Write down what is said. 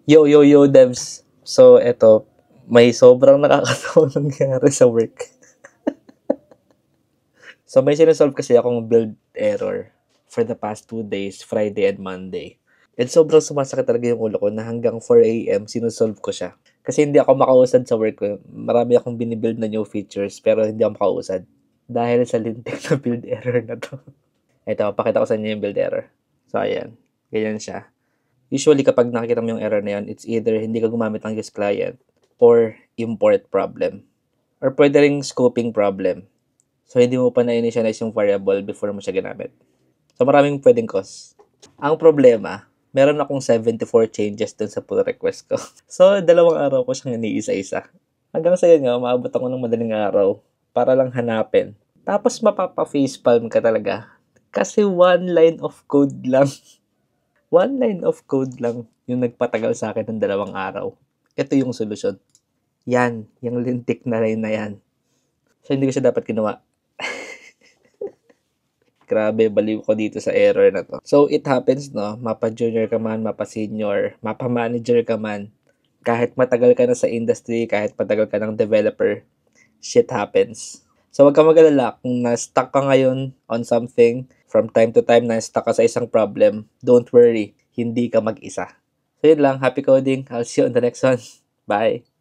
Yo, yo, yo, devs. So, eto, may sobrang nakakatawa nangyari sa work. So, may sinesolve kasi akong build error for the past 2 days, Friday and Monday. And sobrang sumasakit talaga yung ulo ko na hanggang 4 a.m. sinusolve ko siya. Kasi hindi ako makausad sa work ko. Marami akong binibuild na new features pero hindi ako makausad. Dahil sa lintik na build error na to. Ito, pakita ko sa inyo yung build error. So, ayan. Ganyan siya. Usually, kapag nakikita mo yung error na yan, it's either hindi ka gumamit ng use client or import problem. Or pwede ring scoping problem. So, hindi mo pa na-initialize yung variable before mo siya ginamit. So, maraming pwedeng cause. Ang problema, meron akong 74 changes dun sa pull request ko. So, 2 araw ko siyang iniisa-isa. Hanggang sa yun nga, maabot ako ng madaling araw para lang hanapin. Tapos, mapapa-facepalm ka talaga. Kasi one line of code lang. One line of code lang yung nagpatagal sa akin ng 2 araw. Ito yung solusyon. Yan, yung lintik na line na yan. So, hindi ko siya dapat ginawa. Grabe, baliw ko dito sa error na to. So, it happens, no? Mapa-junior ka man, mapa-senior, mapa-manager ka man. Kahit matagal ka na sa industry, kahit matagal ka ng developer, shit happens. So, wag ka mag-alala. Kung na-stuck ka ngayon on something, from time to time na-stuck ka sa isang problem, don't worry. Hindi ka mag-isa. So, yun lang. Happy coding. I'll see you on the next one. Bye!